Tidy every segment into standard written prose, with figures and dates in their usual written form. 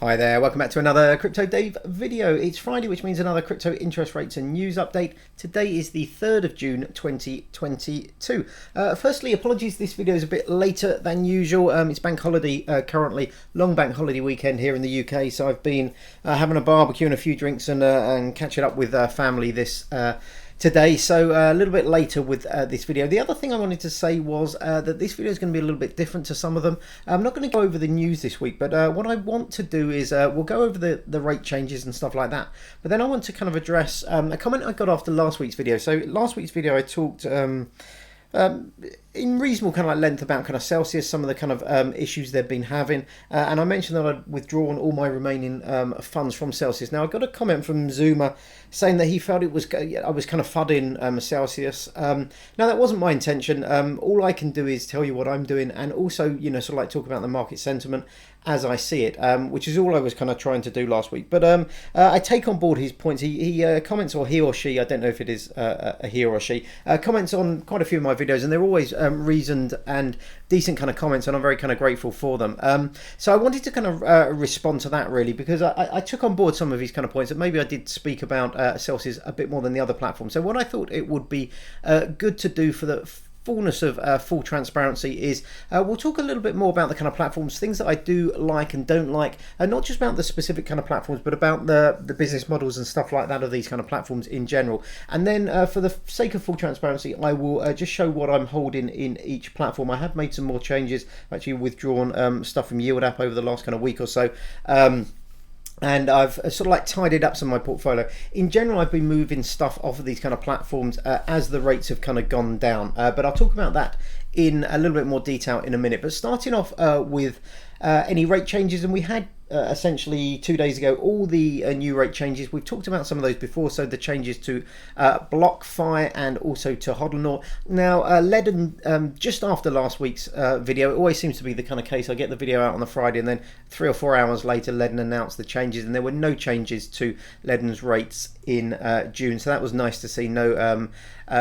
Hi there, welcome back to another Crypto Dave video. It's Friday, which means another crypto interest rates and news update. Today is the 3rd of June 2022. Firstly, apologies, this video is a bit later than usual. It's bank holiday currently, long bank holiday weekend here in the UK, so I've been having a barbecue and a few drinks and catching up with family today, so a little bit later with this video. The other thing I wanted to say was that this video is going to be a little bit different to some of them. I'm not going to go over the news this week, but what I want to do is we'll go over the rate changes and stuff like that. But then I want to kind of address a comment I got after last week's video. So last week's video I talked in reasonable kind of like length about kind of Celsius, some of the kind of issues they've been having, and I mentioned that I'd withdrawn all my remaining funds from Celsius. Now I got a comment from Zuma saying that he felt I was kind of fudding Celsius. Now that wasn't my intention. All I can do is tell you what I'm doing, and also sort of like talk about the market sentiment as I see it, which is all I was kind of trying to do last week. But I take on board his points. He comments, or he or she, I don't know if it is a he or a she, comments on quite a few of my videos, and they're always reasoned and decent kind of comments, and I'm very kind of grateful for them. So I wanted to kind of respond to that really, because I took on board some of his kind of points that maybe I did speak about Celsius a bit more than the other platforms. So what I thought it would be good to do for the fullness of full transparency is we'll talk a little bit more about the kind of platforms, things that I do like and don't like, and not just about the specific kind of platforms, but about the business models and stuff like that of these kind of platforms in general. And then for the sake of full transparency, I will just show what I'm holding in each platform. I have made some more changes. I've actually withdrawn stuff from Yield app over the last kind of week or so. And I've sort of like tidied up some of my portfolio. In general, I've been moving stuff off of these kind of platforms as the rates have kind of gone down. But I'll talk about that in a little bit more detail in a minute. But starting off with any rate changes, and we had essentially 2 days ago all the new rate changes. We've talked about some of those before, so the changes to BlockFi and also to Hodl. Now Leaden, just after last week's video, it always seems to be the kind of case. I get the video out on the Friday, and then 3 or 4 hours later Leaden announced the changes, and there were no changes to Leaden's rates in June, so that was nice to see. No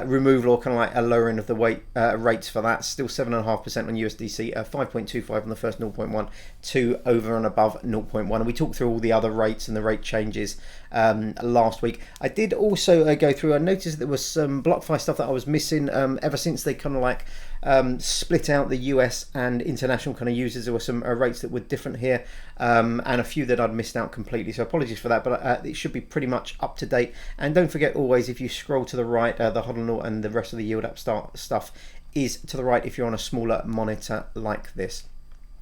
removal or kind of like a lowering of the rates for that. Still 7.5% on USDC, 5.25 on the first 0.1, 2 over and above 0.1, and we talked through all the other rates and the rate changes last week. I did also go through, I noticed there was some BlockFi stuff that I was missing ever since they kind of like split out the US and international kind of users. There were some rates that were different here, and a few that I'd missed out completely, so apologies for that, but it should be pretty much up to date. And don't forget, always, if you scroll to the right, the Hodl and the rest of the Yield app stuff is to the right if you're on a smaller monitor like this.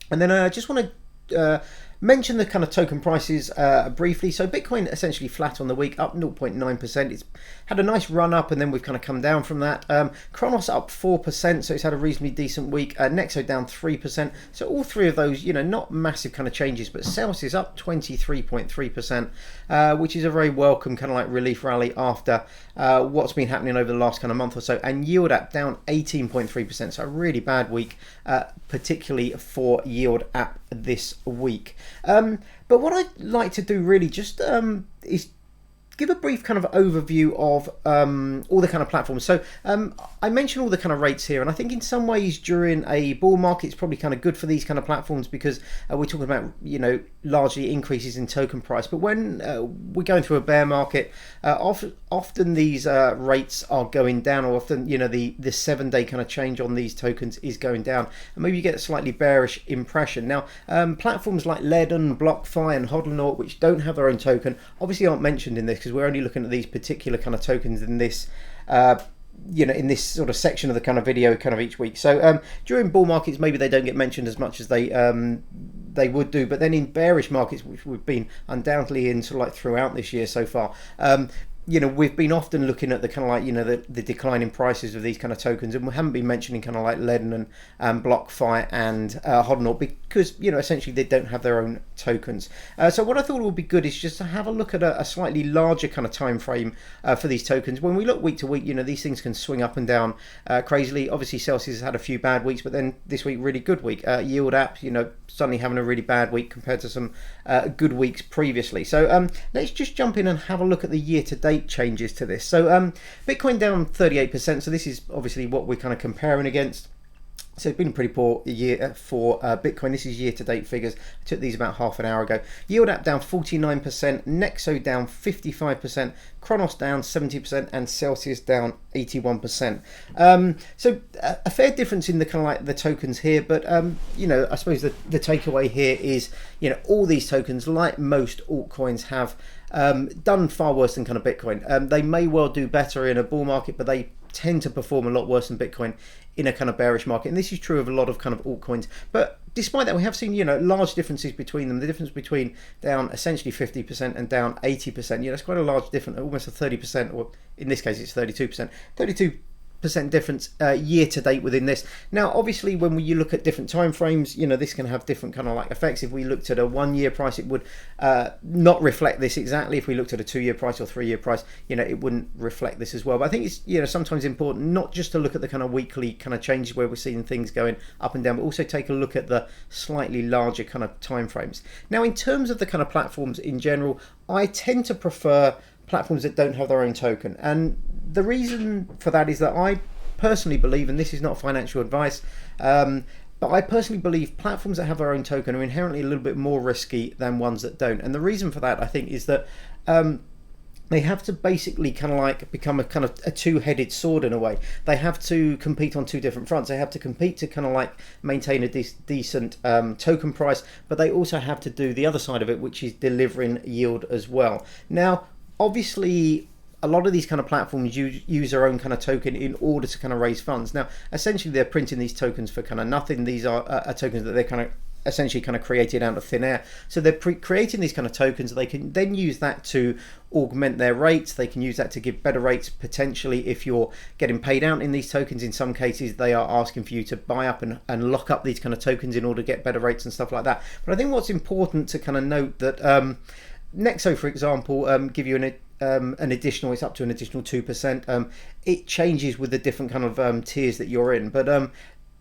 And then I just want to mention the kind of token prices briefly. So Bitcoin essentially flat on the week, up 0.9%. It's had a nice run up, and then we've kind of come down from that. Kronos up 4%, so it's had a reasonably decent week. Nexo down 3%. So all three of those, not massive kind of changes, but Celsius up 23.3%, which is a very welcome kind of like relief rally after what's been happening over the last kind of month or so. And Yield app down 18.3%, so a really bad week, particularly for Yield app this week. But what I'd like to do really just is give a brief kind of overview of all the kind of platforms. So I mentioned all the kind of rates here, and I think in some ways during a bull market it's probably kind of good for these kind of platforms, because we're talking about largely increases in token price. But when we're going through a bear market, often these rates are going down, or often the 7-day kind of change on these tokens is going down, and maybe you get a slightly bearish impression. Now platforms like Leaden, BlockFi and Hodl, which don't have their own token, obviously aren't mentioned in this, because we're only looking at these particular kind of tokens in this in this sort of section of the kind of video kind of each week. So during bull markets maybe they don't get mentioned as much as they would do, but then in bearish markets, which we've been undoubtedly in sort of like throughout this year so far, we've been often looking at the kind of like the decline in prices of these kind of tokens, and we haven't been mentioning kind of like Leaden and BlockFi and Hodl, because essentially they don't have their own tokens. So what I thought would be good is just to have a look at a slightly larger kind of time frame for these tokens. When we look week to week, these things can swing up and down crazily. Obviously Celsius has had a few bad weeks, but then this week really good week. Yield app suddenly having a really bad week compared to some good weeks previously. So let's just jump in and have a look at the year to date changes to this. So Bitcoin down 38%, so this is obviously what we're kind of comparing against. So it's been a pretty poor year for Bitcoin. This is year-to-date figures. I took these about half an hour ago. Yield app down 49%, Nexo down 55%, Kronos down 70%, and Celsius down 81%. So a fair difference in the kind of like the tokens here, but you know, I suppose the takeaway here is, you know, all these tokens, like most altcoins, have done far worse than kind of Bitcoin. They may well do better in a bull market, but they tend to perform a lot worse than Bitcoin in a kind of bearish market, and this is true of a lot of kind of altcoins. But despite that, we have seen, you know, large differences between them. The difference between down essentially 50% and down 80%, you know, it's quite a large difference, almost a 30%, or in this case it's 32%. 32% difference year to date within this. Now obviously when you look at different time frames, you know, this can have different kind of like effects. If we looked at a 1 year price, it would not reflect this exactly. If we looked at a 2 year price or 3 year price, you know, it wouldn't reflect this as well. But I think it's, you know, sometimes important not just to look at the kind of weekly kind of changes where we're seeing things going up and down, but also take a look at the slightly larger kind of time frames. Now in terms of the kind of platforms in general, I tend to prefer platforms that don't have their own token, and the reason for that is that I personally believe, and this is not financial advice, but I personally believe platforms that have their own token are inherently a little bit more risky than ones that don't. And the reason for that, I think, is that they have to basically kind of like become a kind of a two-headed sword in a way. They have to compete on two different fronts. They have to compete to kind of like maintain a decent token price, but they also have to do the other side of it, which is delivering yield as well. Now, obviously, a lot of these kind of platforms use their own kind of token in order to kind of raise funds. Now, essentially, they're printing these tokens for kind of nothing. These are tokens that they're kind of essentially kind of created out of thin air. So they're creating these kind of tokens. They can then use that to augment their rates. They can use that to give better rates potentially if you're getting paid out in these tokens. In some cases, they are asking for you to buy up and lock up these kind of tokens in order to get better rates and stuff like that. But I think what's important to kind of note that Nexo, for example, give you an additional, it's up to an additional 2%. It changes with the different kind of tiers that you're in, but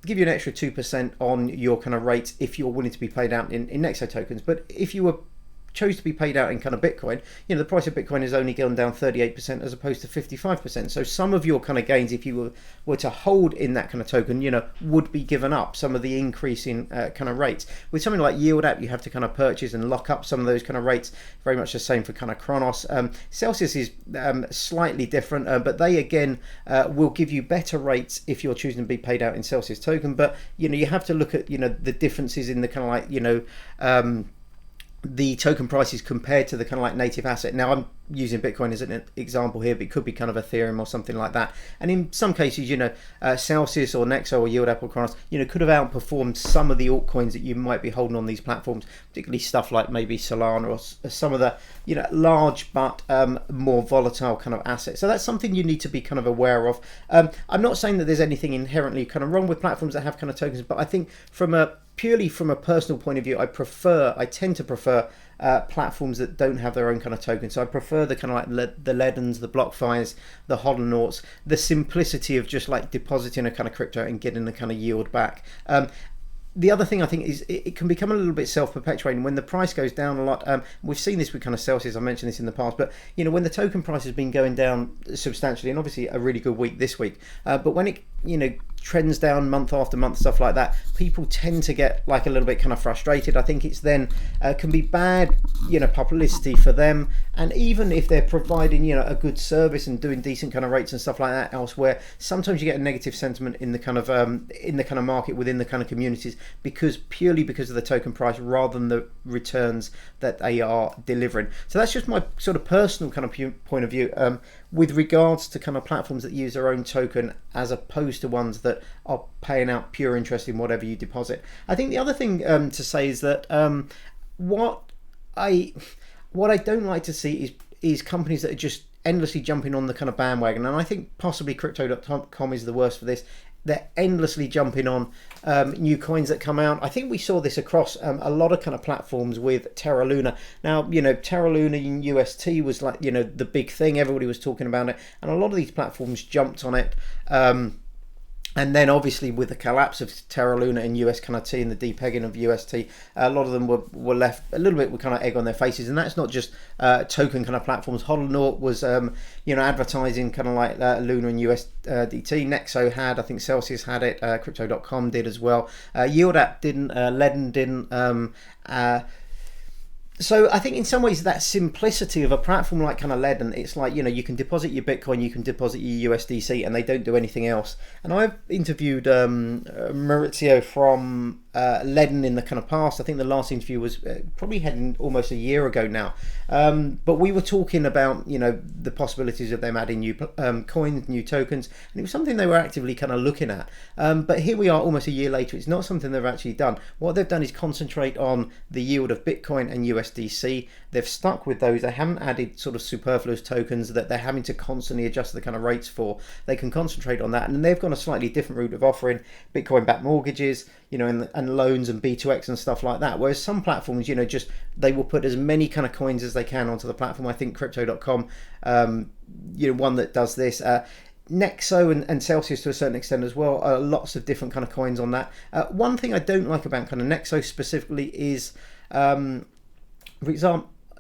give you an extra 2% on your kind of rate if you're willing to be paid out in Nexo tokens. But if you were chose to be paid out in kind of Bitcoin, you know, the price of Bitcoin has only gone down 38% as opposed to 55%. So some of your kind of gains, if you were to hold in that kind of token, you know, would be given up, some of the increase in kind of rates. With something like Yield App, you have to kind of purchase and lock up some of those kind of rates. Very much the same for kind of Kronos. Celsius is slightly different, but they again will give you better rates if you're choosing to be paid out in Celsius token. But, you know, you have to look at, you know, the differences in the kind of like, you know, the token prices compared to the kind of like native asset. Now I'm using Bitcoin as an example here, but it could be kind of Ethereum or something like that. And in some cases, you know, Celsius or Nexo or Yield App or Kronos, you know, could have outperformed some of the altcoins that you might be holding on these platforms, particularly stuff like maybe Solana or some of the, you know, large but more volatile kind of assets. So that's something you need to be kind of aware of. I'm not saying that there's anything inherently kind of wrong with platforms that have kind of tokens, but I think purely from a personal point of view, I tend to prefer platforms that don't have their own kind of token. So I prefer the kind of like the Leadens, the BlockFis, the Hodlnauts, the simplicity of just like depositing a kind of crypto and getting the kind of yield back. The other thing I think is it can become a little bit self-perpetuating when the price goes down a lot. We've seen this with kind of Celsius. I mentioned this in the past, but you know, when the token price has been going down substantially, and obviously a really good week this week, but when it, you know, trends down month after month, stuff like that, people tend to get like a little bit kind of frustrated. I think it's then can be bad, you know, publicity for them. And even if they're providing, you know, a good service and doing decent kind of rates and stuff like that elsewhere, sometimes you get a negative sentiment in the kind of market, within the kind of communities, purely because of the token price rather than the returns that they are delivering. So that's just my sort of personal kind of point of view with regards to kind of platforms that use their own token as opposed to ones that are paying out pure interest in whatever you deposit. I think the other thing to say is that what I don't like to see is companies that are just endlessly jumping on the kind of bandwagon, and I think possibly crypto.com is the worst for this. They're endlessly jumping on new coins that come out. I think we saw this across a lot of kind of platforms with Terra Luna. Now, you know, Terra Luna in UST was like, you know, the big thing. Everybody was talking about it, and a lot of these platforms jumped on it And then obviously with the collapse of Terra Luna and US kind of T and the depegging of UST, a lot of them were left a little bit with kind of egg on their faces. And that's not just token kind of platforms. Hodlnaut was, advertising kind of like Luna and USDT. Nexo had, I think Celsius had it, crypto.com did as well. Yield App didn't, Leaden didn't. So I think in some ways that simplicity of a platform like kind of Leaden, it's like, you can deposit your Bitcoin, you can deposit your USDC, and they don't do anything else. And I've interviewed Maurizio from Leaden in the kind of past. I think the last interview was probably heading almost a year ago now. But we were talking about, the possibilities of them adding new coins, new tokens, and it was something they were actively kind of looking at. But here we are almost a year later. It's not something they've actually done. What they've done is concentrate on the yield of Bitcoin and USDC. They've stuck with those. They haven't added sort of superfluous tokens that they're having to constantly adjust the kind of rates for. They can concentrate on that, and they've gone a slightly different route of offering Bitcoin-backed mortgages, and loans and B2X and stuff like that. Whereas some platforms, just they will put as many kind of coins as they can onto the platform. I think crypto.com, one that does this. Nexo and Celsius to a certain extent as well. Lots of different kind of coins on that. One thing I don't like about kind of Nexo specifically is, for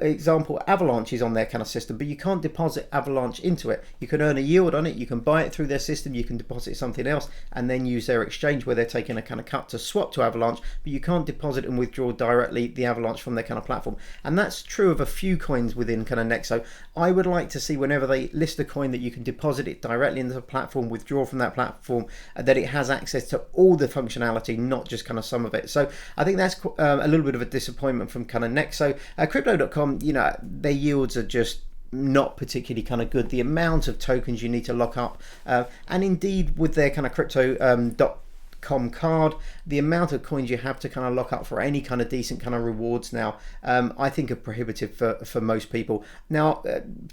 example, Avalanche is on their kind of system, but you can't deposit Avalanche into it. You can earn a yield on it, you can buy it through their system, you can deposit something else and then use their exchange where they're taking a kind of cut to swap to Avalanche, but you can't deposit and withdraw directly the Avalanche from their kind of platform. And that's true of a few coins within kind of Nexo. I would like to see whenever they list a coin that you can deposit it directly into the platform, withdraw from that platform, that it has access to all the functionality, not just kind of some of it. So I think that's a little bit of a disappointment from kind of Nexo. Crypto.com, their yields are just not particularly kind of good. The amount of tokens you need to lock up, and indeed with their kind of crypto.com card, the amount of coins you have to kind of lock up for any kind of decent kind of rewards now, I think are prohibitive for most people. Now,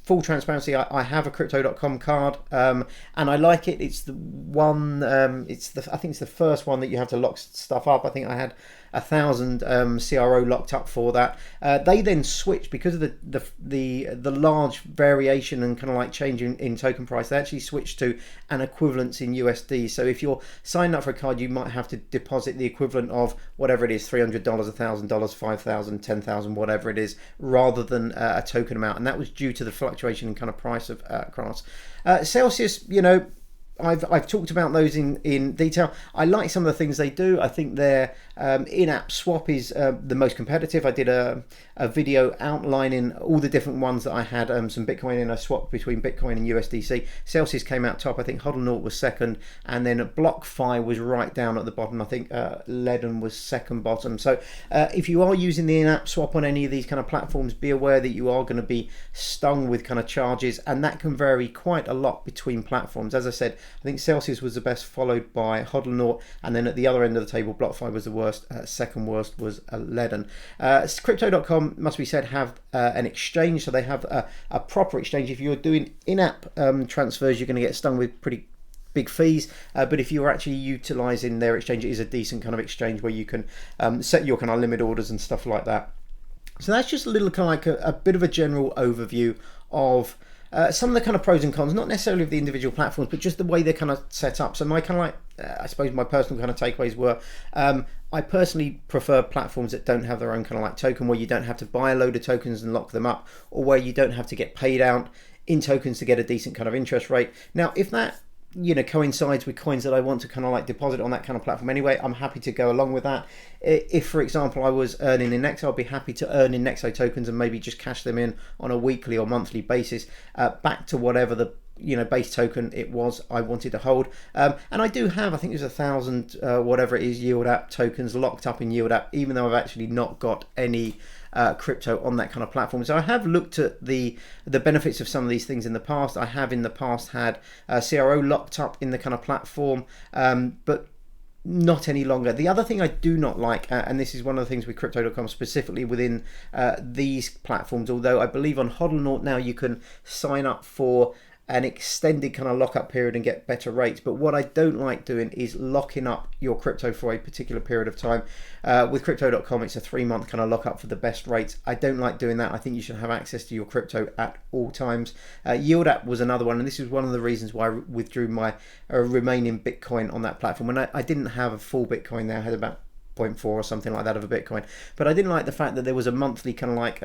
full transparency, I have a crypto.com card, and I like it. It's the one, I think it's the first one that you have to lock stuff up. I think I had 1,000 CRO locked up for that. They then switched because of the large variation and kind of like change in token price. They actually switched to an equivalence in USD. So if you're signing up for a card, you might have to deposit the equivalent of whatever it is, $300, $1,000, $5,000, $10,000, whatever it is, rather than a token amount. And that was due to the fluctuation in kind of price of crafts. Celsius, I've talked about those in detail. I like some of the things they do. I think their in-app swap is the most competitive. I did a video outlining all the different ones that I had some Bitcoin in. I swapped between Bitcoin and USDC. Celsius came out top. I think Hodlnaut was second, and then BlockFi was right down at the bottom. I think Leaden was second bottom. So if you are using the in-app swap on any of these kind of platforms, be aware that you are going to be stung with kind of charges, and that can vary quite a lot between platforms. As I said, I think Celsius was the best, followed by Hodlnaut, and then at the other end of the table, BlockFi was the worst. Second worst was Leaden. Crypto.com, must be said, have an exchange, so they have a proper exchange. If you're doing in-app transfers, you're going to get stung with pretty big fees, but if you're actually utilizing their exchange, it is a decent kind of exchange where you can set your kind of limit orders and stuff like that. So that's just a little kind of like a bit of a general overview of some of the kind of pros and cons, not necessarily of the individual platforms, but just the way they're kind of set up. So my kind of like, I suppose my personal kind of takeaways were, I personally prefer platforms that don't have their own kind of like token, where you don't have to buy a load of tokens and lock them up, or where you don't have to get paid out in tokens to get a decent kind of interest rate. Now, if that coincides with coins that I want to kind of like deposit on that kind of platform anyway, I'm happy to go along with that. If, for example, I was earning in Nexo, I'd be happy to earn in Nexo tokens and maybe just cash them in on a weekly or monthly basis back to whatever the base token it was I wanted to hold. And I do have, I think there's 1,000 whatever it is, Yield App tokens locked up in Yield App, even though I've actually not got any crypto on that kind of platform. So I have looked at the benefits of some of these things in the past. I have in the past had CRO locked up in the kind of platform, but not any longer. The other thing I do not like, and this is one of the things with crypto.com specifically within these platforms, although I believe on Hodlnaut now you can sign up for an extended kind of lockup period and get better rates. But what I don't like doing is locking up your crypto for a particular period of time. With crypto.com, it's a 3-month kind of lockup for the best rates. I don't like doing that. I think you should have access to your crypto at all times. Yield App was another one, and this is one of the reasons why I withdrew my remaining Bitcoin on that platform. When I didn't have a full Bitcoin there, I had about 0.4 or something like that of a Bitcoin, but I didn't like the fact that there was a monthly kind of like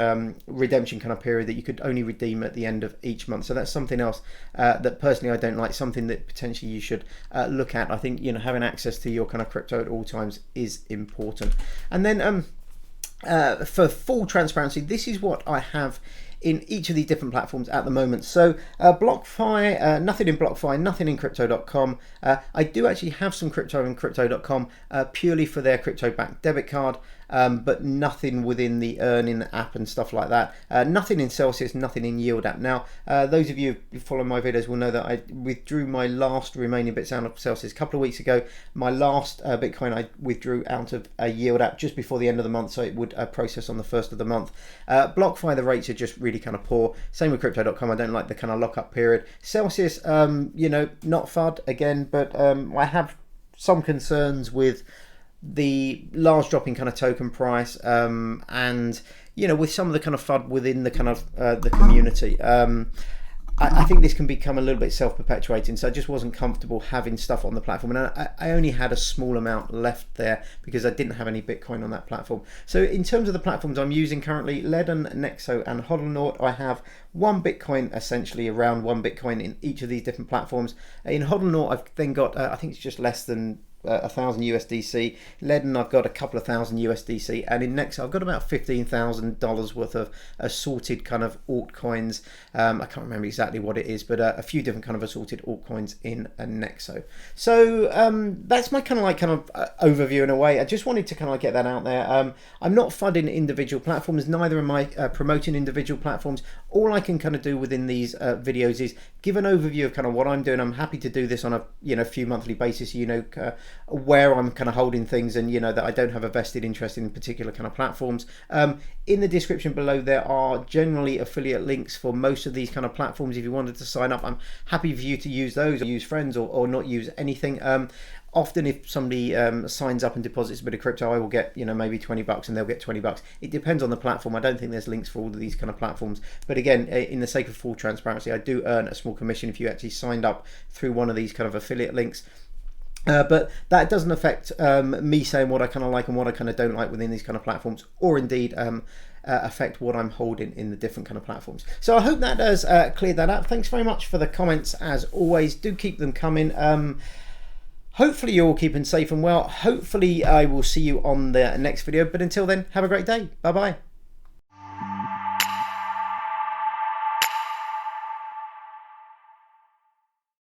redemption kind of period that you could only redeem at the end of each month. So that's something else that personally I don't like, something that potentially you should look at. I think, you know, having access to your kind of crypto at all times is important. And then for full transparency, this is what I have in each of these different platforms at the moment. So BlockFi, nothing in BlockFi, nothing in crypto.com. I do actually have some crypto in crypto.com purely for their crypto-backed debit card, but nothing within the earning app and stuff like that. Nothing in Celsius, nothing in Yield App. Now, those of you who follow my videos will know that I withdrew my last remaining bits out of Celsius a couple of weeks ago. My last Bitcoin I withdrew out of a Yield App just before the end of the month, so it would process on the 1st of the month. BlockFi, the rates are just really kind of poor. Same with crypto.com. I don't like the kind of lockup period. Celsius, you know, not FUD again, but I have some concerns with the large drop in kind of token price, and you know, with some of the kind of FUD within the kind of the community. I think this can become a little bit self-perpetuating, so I just wasn't comfortable having stuff on the platform, and I only had a small amount left there because I didn't have any Bitcoin on that platform. So in terms of the platforms I'm using currently, Leaden, Nexo and Hodlnaut, I have 1 Bitcoin, essentially around 1 Bitcoin in each of these different platforms. In Hodlnaut, I've then got, I think it's just less than 1,000 USDC. Leaden, I've got a couple of thousand USDC, and in Nexo I've got about $15,000 worth of assorted kind of altcoins. I can't remember exactly what it is, but a few different kind of assorted altcoins in a Nexo. So that's my kind of overview in a way. I just wanted to kind of get that out there. I'm not funding individual platforms, neither am I promoting individual platforms. All I can kind of do within these videos is give an overview of kind of what I'm doing. I'm happy to do this on a few monthly basis, you know, where I'm kind of holding things, and you know that I don't have a vested interest in particular kind of platforms. In the description below there are generally affiliate links for most of these kind of platforms. If you wanted to sign up, I'm happy for you to use those, or use friends, or not use anything. Often if somebody signs up and deposits a bit of crypto, I will get, you know, maybe $20 and they'll get $20. It depends on the platform. I don't think there's links for all of these kind of platforms, but again, in the sake of full transparency, I do earn a small commission if you actually signed up through one of these kind of affiliate links. But that doesn't affect me saying what I kind of like and what I kind of don't like within these kind of platforms, or indeed affect what I'm holding in the different kind of platforms. So I hope that does clear that up. Thanks very much for the comments as always. Do keep them coming. Hopefully you're all keeping safe and well. Hopefully I will see you on the next video, but until then, have a great day. Bye bye.